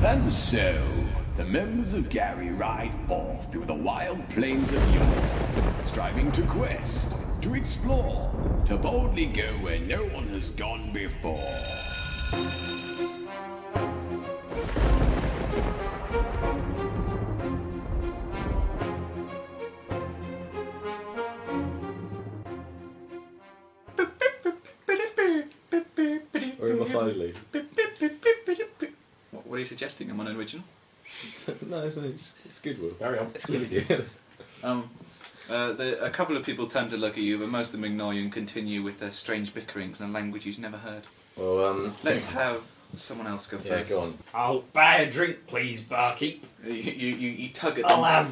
And so, the members of Gary ride forth through the wild plains of York, striving to quest, to explore, to boldly go where no one has gone before. Or in massage league. What are you suggesting? Am I unoriginal? No, it's good, Will. Carry on. It's really good. A couple of people turn to look at you, but most of them ignore you and continue with their strange bickerings in a language you've never heard. Well, Let's have someone else go yeah, first. go on. I'll buy a drink, please, barkeep. You tug at I'll have...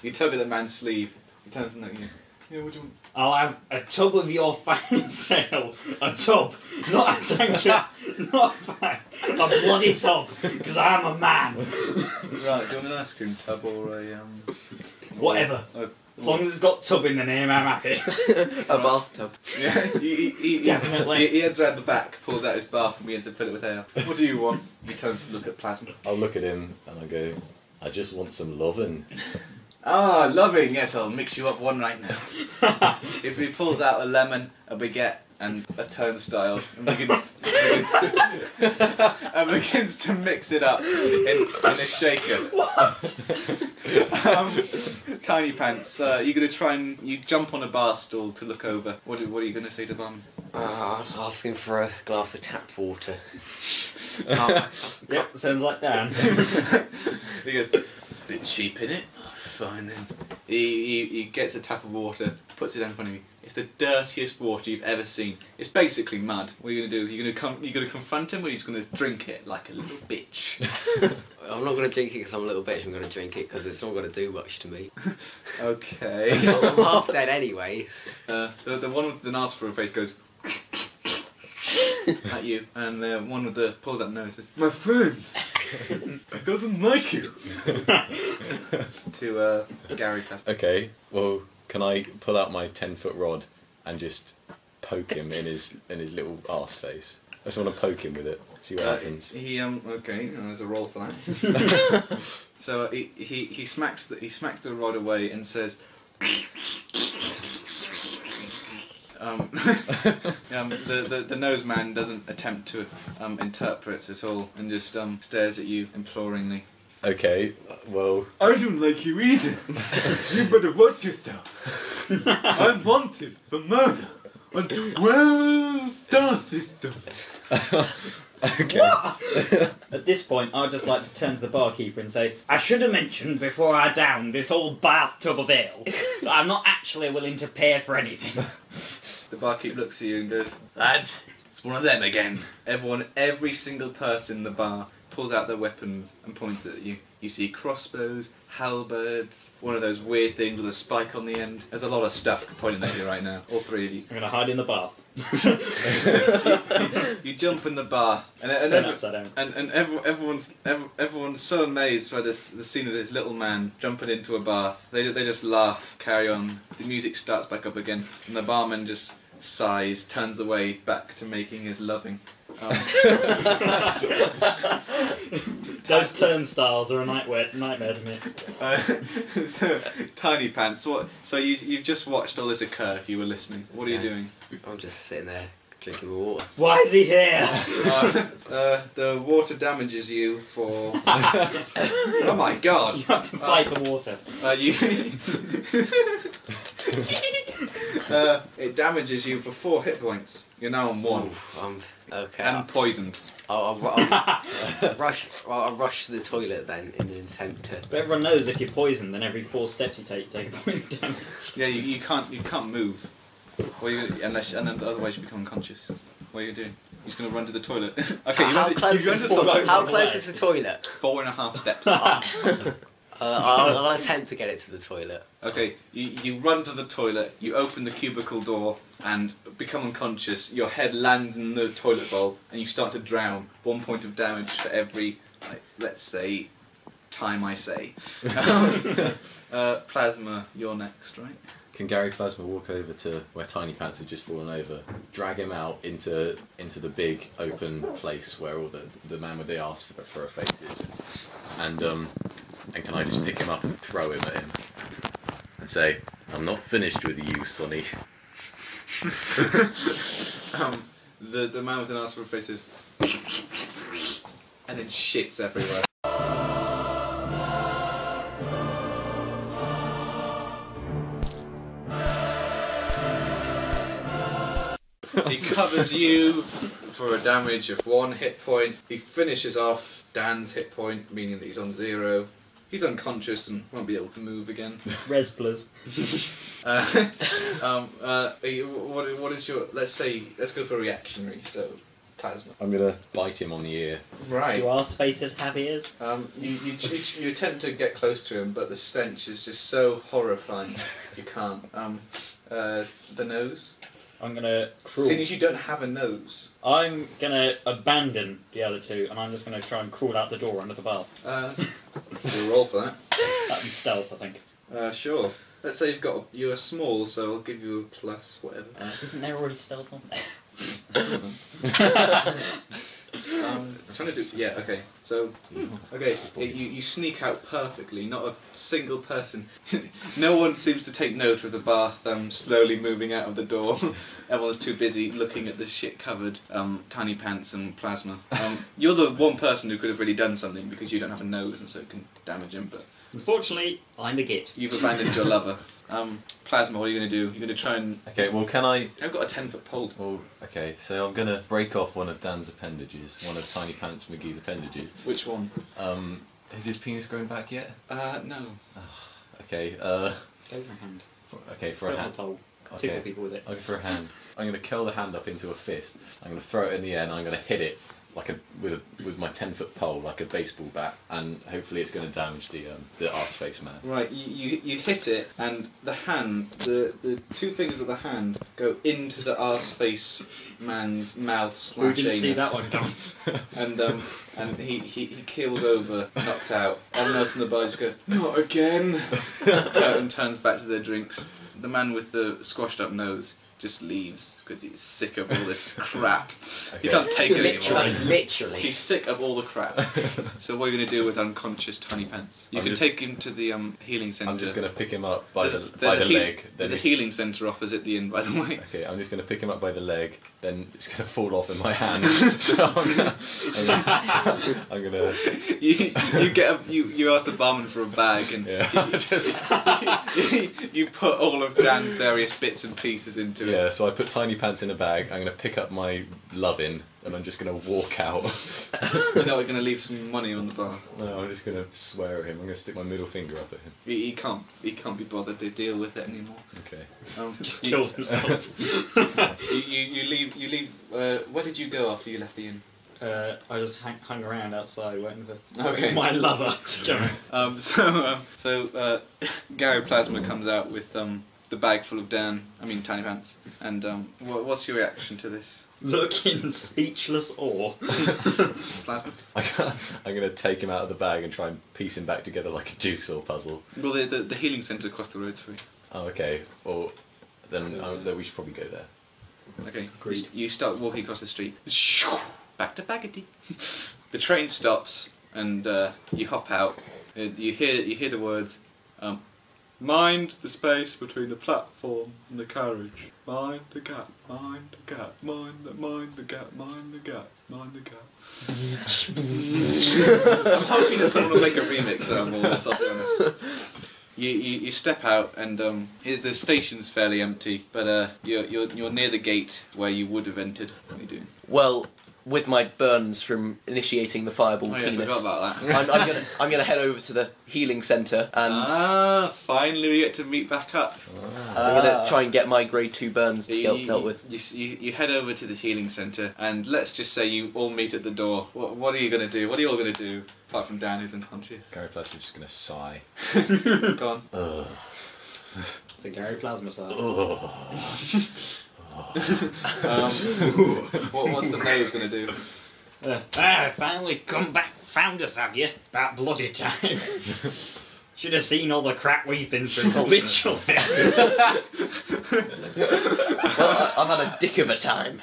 you tug at the man's sleeve. He turns and looks at you. Yeah, what do you want? I'll have a tub of your finest ale. A tub, not a tankard, not a bag. A bloody tub, because I'm a man. Right, do you want an ice cream tub or a Whatever. As long as it's got tub in the name, I'm happy. A bathtub. Yeah, he Definitely. He heads around the back, pulls out his bath and begins to fill it with ale. What do you want? He turns to look at Plasma. I'll look at him and I go, I just want some lovin'. Ah, loving. Yes, I'll mix you up one right now. If he pulls out a lemon, a baguette, and a turnstile, and begins to mix it up in a shaker. Tiny Pants, you're going to try and you jump on a bar stool to look over. What are you going to say to Bum? I was asking for a glass of tap water. Yep, sounds like Dan. He goes, it's a bit cheap, innit? Fine then. He gets a tap of water, puts it down in front of you. It's the dirtiest water you've ever seen. It's basically mud. What are you going to do? You're going to confront him, or he's going to drink it like a little bitch? I'm not going to drink it because I'm a little bitch. I'm going to drink it because it's not going to do much to me. Okay. I'm half dead anyways. The one with the nasty face goes at you, and the one with the pulled up nose says, "My friend, doesn't like you." To GARYQuest. Okay, well, can I pull out my 10-foot rod and just poke him in his little arse face? I just want to poke him with it, see what happens. Okay, there's a roll for that. So he smacks the rod away and says, the nose man doesn't attempt to interpret at all and just stares at you imploringly. Okay, well... I don't like you either. You better watch yourself. I'm wanted for murder on 12 star system. Okay. At this point, I'd just like to turn to the barkeeper and say, I should have mentioned before I downed this old bathtub of ale that I'm not actually willing to pay for anything. The barkeep looks at you and goes, lads, it's one of them again. Every single person in the bar pulls out their weapons and points at you. You see crossbows, halberds, one of those weird things with a spike on the end. There's a lot of stuff pointing at you right now, all three of you. I'm going to hide in the bath. You jump in the bath, and everyone's so amazed by the scene of this little man jumping into a bath. They just laugh, carry on. The music starts back up again, and the barman just sighs, turns away back to making his loving. Those turnstiles are a nightmare to me. So, Tiny Pants, what? So you've just watched all this occur. You were listening. What are you doing? I'm just sitting there drinking my water. Why is he here? The water damages you for... Oh my god! You have to fight the water. It damages you for 4 hit points. You're now on 1. Oof, okay. And poisoned. I'll rush to the toilet then in an attempt to... But everyone knows if you're poisoned, then every 4 steps you take a point of damage. Yeah, you can't move. Otherwise you become unconscious. What are you doing? You're just going to run to the toilet. Okay, how close is the toilet? 4.5 steps. I'll attempt to get it to the toilet. Okay, you run to the toilet, you open the cubicle door and become unconscious, your head lands in the toilet bowl and you start to drown. 1 point of damage for every, let's say, time I say. Plasma, you're next, right? Can Gary Plasma walk over to where Tiny Pants had just fallen over, drag him out into the big open place where all the man with the arse for a face is, and can I just pick him up and throw him at him and say, "I'm not finished with you, Sonny." The man with an ass for a face is, and then shits everywhere. He covers you for a damage of 1 hit point. He finishes off Dan's hit point, meaning that he's on 0. He's unconscious and won't be able to move again. Res plus. What is your? Let's go for reactionary. So, plasma. I'm gonna bite him on the ear. Right. Do our spaces have ears? You attempt to get close to him, but the stench is just so horrifying. You can't. The nose. I'm gonna crawl. Seeing as you don't have a nose. I'm gonna abandon the other two, and I'm just gonna try and crawl out the door under the bath. We'll roll for that. That'd be stealth, I think. Sure. Let's say you're small, so I'll give you a plus whatever. Isn't there already stealth on there? I'm trying to do. Yeah. Okay. So. Okay. You sneak out perfectly. Not a single person. No one seems to take note of the bath. Slowly moving out of the door. Everyone's too busy looking at the shit-covered tiny pants and plasma. You're the one person who could have really done something because you don't have a nose and so it can damage him. But unfortunately, I'm a git. you've abandoned your lover. Plasma, what are you going to do? You're going to try and... Okay, well, can I... I've got a 10-foot pole. Well, okay, so I'm gonna break off one of Dan's appendages, one of Tiny Pants McGee's appendages. Which one? Has his penis grown back yet? No. Okay, Go for a hand. for a hand. Pole. Okay. Tickle people with it. I'll go for a hand. I'm going to curl the hand up into a fist. I'm going to throw it in the air and I'm going to hit it like with my 10-foot pole, like a baseball bat, and hopefully it's going to damage the arse face man. Right, you hit it, and the hand, the 2 fingers of the hand go into the arse face man's mouth / We didn't anus. see that one coming. And he keels over, knocked out. Everyone else in the bar just goes, "Not again," and turns back to their drinks. The man with the squashed up nose just leaves because he's sick of all this crap. He can't take it anymore. Literally. He's sick of all the crap. So what are you going to do with unconscious Tiny Pants? You can take him to the healing centre. I'm just going to pick him up by the there's leg. There's a healing centre opposite the inn, by the way. Okay, I'm just going to pick him up by the leg, then it's going to fall off in my hand. So I'm gonna you ask the barman for a bag and you put all of Dan's various bits and pieces into it. Yeah, so I put Tiny Pants in a bag, I'm going to pick up my lovin', and I'm just going to walk out. You're not going to leave some money on the bar. No, I'm just going to swear at him. I'm going to stick my middle finger up at him. He can't be bothered to deal with it anymore. Okay. Just kills himself. You leave. Where did you go after you left the inn? I just hung around outside waiting for my lover to come. So Gary Plasma comes out with the bag full of Tiny Pants. And what's your reaction to this? Look in speechless awe. Plasma? I'm going to take him out of the bag and try and piece him back together like a jigsaw puzzle. Well, the healing centre across the road's free. Oh, okay. Well, then we should probably go there. Okay. Agreed. You start walking across the street. Back to Baggity. The train stops and you hop out. You hear the words, "Mind the space between the platform and the carriage. Mind the gap. Mind the gap. Mind the gap. Mind the gap. Mind the gap." I'm hoping that someone will make a remix of all this. I'll be honest. You step out and the station's fairly empty, but you're near the gate where you would have entered. What are you doing? Well, with my burns from initiating the fireball I penis, forgot about that. I'm gonna head over to the healing centre and Finally we get to meet back up. I'm gonna try and get my grade 2 burns dealt with. You head over to the healing centre and let's just say you all meet at the door. What are you going to do? What are you all going to do? Apart from Dan who's unconscious. Gary Plasma's just going to sigh. Go on. It's a Gary Plasma side. What's the nose going to do? Finally come back, found us, have you? About bloody time. Should have seen all the crap we've been through. Literally. Well, I've had a dick of a time.